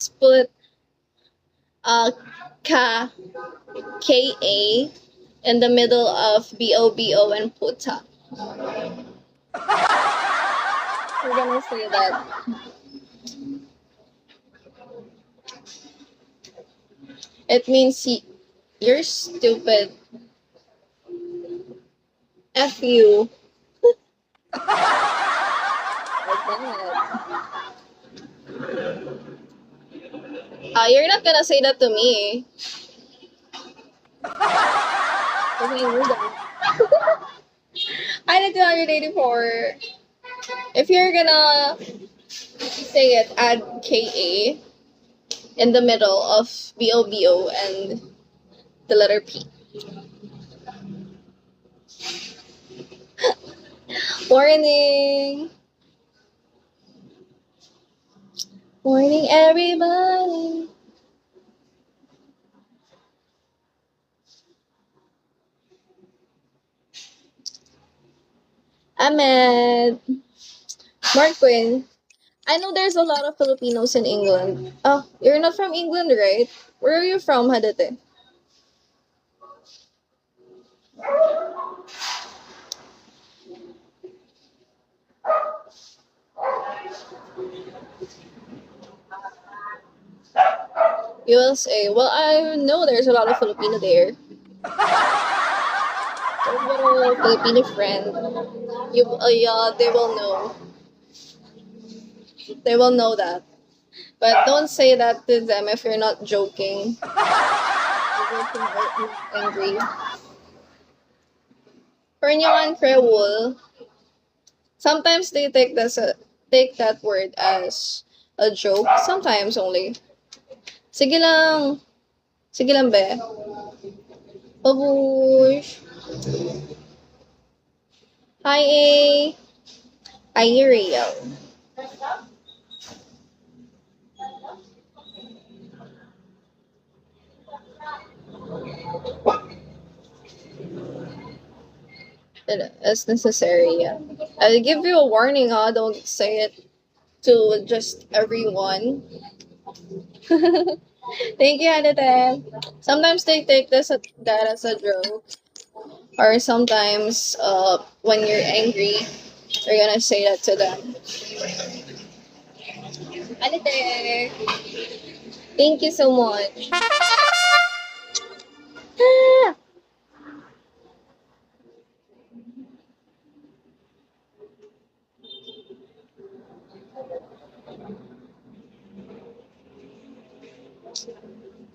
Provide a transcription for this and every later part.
put ka, ka in the middle of bobo and puta. We're gonna say that. It means you're stupid. F you. Like that. You're not gonna say that to me. Because I knew that. I did 284. If you're gonna say it, add ka in the middle of bobo and the letter p. Warning! Warning, everybody! Ahmed! Marquin, I know there's a lot of Filipinos in England. Oh, you're not from England, right? Where are you from, Hadete? USA. Well, I know there's a lot of Filipino there. I've got a Filipino friend. Yeah, they will know. They will know that. But don't say that to them if you're not joking. They will convert angry. Pernyawan Krewul. Sometimes they take that word as a joke. Sometimes only. Sige lang. Sige lang, be. Babush. Hi, A. Ariel. As necessary, yeah. I'll give you a warning, huh? Don't say it to just everyone. Thank you, Adete. Sometimes they take that as a joke. Or sometimes, when you're angry, you're gonna say that to them. Adete! Thank you so much. Ah!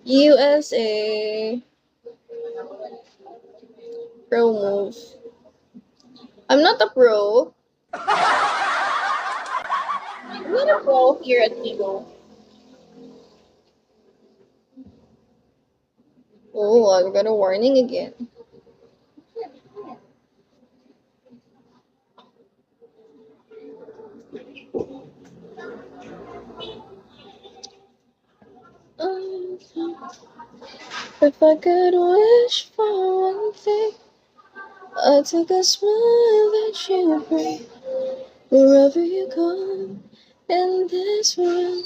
USA. Pro move. I'm not a pro. I'm not a pro here at Vigo. Oh, I got a warning again. If I could wish for one thing, I'd take a smile that you bring wherever you go in this world.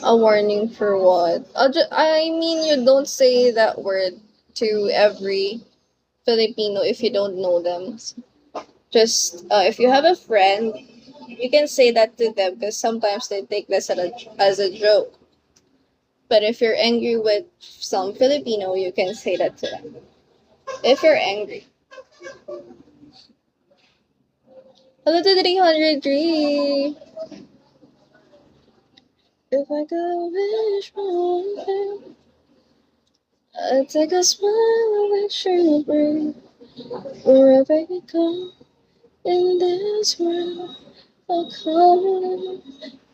A warning for what? I mean, you don't say that word to every Filipino if you don't know them. Just if you have a friend, you can say that to them because sometimes they take this as a joke. But if you're angry with some Filipino, you can say that to them. If you're angry. Hello to 303. If I could wish for one thing, I'd take a smile that you bring wherever you go in this world. Oh, come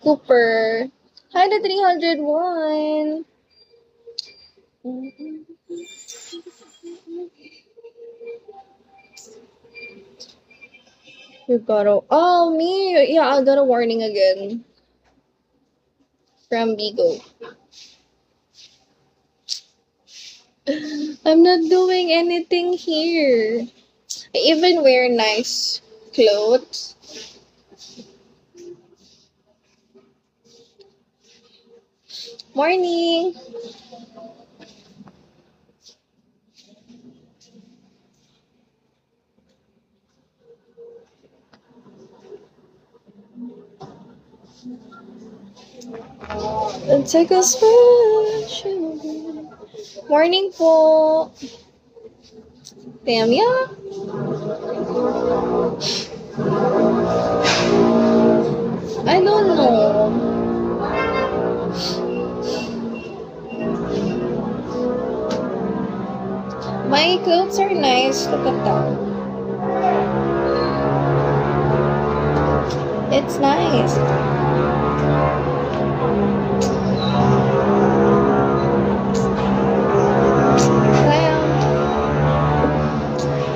Cooper. Hi to 301. You got a... Oh, me. Yeah, I got a warning again. From Bigo. I'm not doing anything here. I even wear nice clothes. Morning! And take a smile. Morning po! Tamia? I don't know. My clothes are nice. Look at that. It's nice.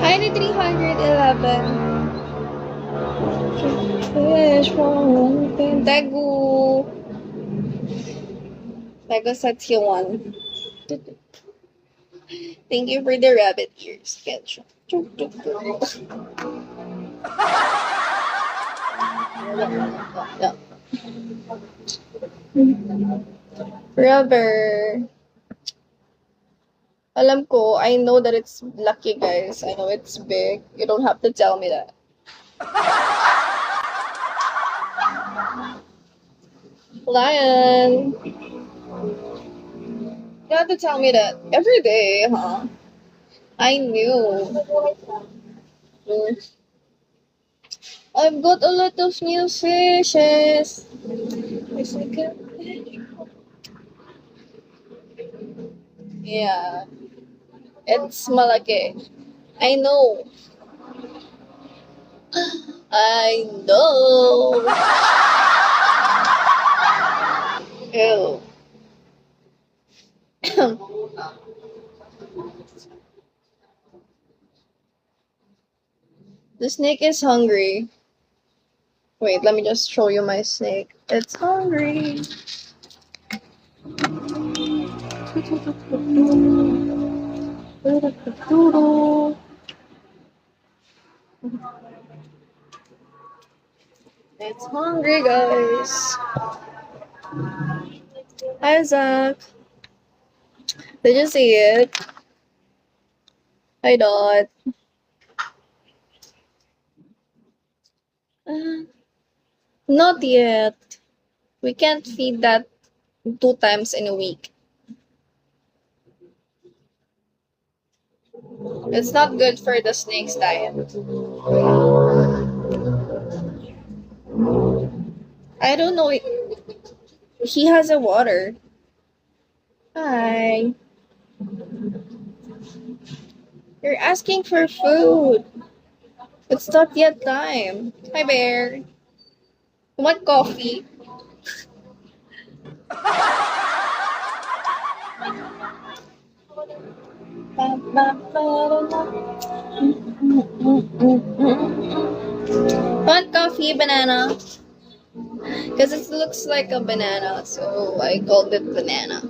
Hi, 311. Dagu. Dagu sa Tiwan. Thank you for the rabbit ears. Rubber. Alam ko, I know that it's lucky, guys. I know it's big. You don't have to tell me that. Lion. You have to tell me that every day, huh? I knew. I've got a lot of new fishes. Yeah. It's malaki. I know. I know. Ew. The snake is hungry. Wait, let me just show you my snake. It's hungry. It's hungry, guys. Hi, Zach. Did you see it? Hi, Dot. Not yet. We can't feed that 2 times in a week. It's not good for the snake's diet. I don't know. He has a water. Hi. You're asking for food. It's not yet time. Hi, Bear. You want coffee? Want coffee, banana? Because it looks like a banana, so I called it banana.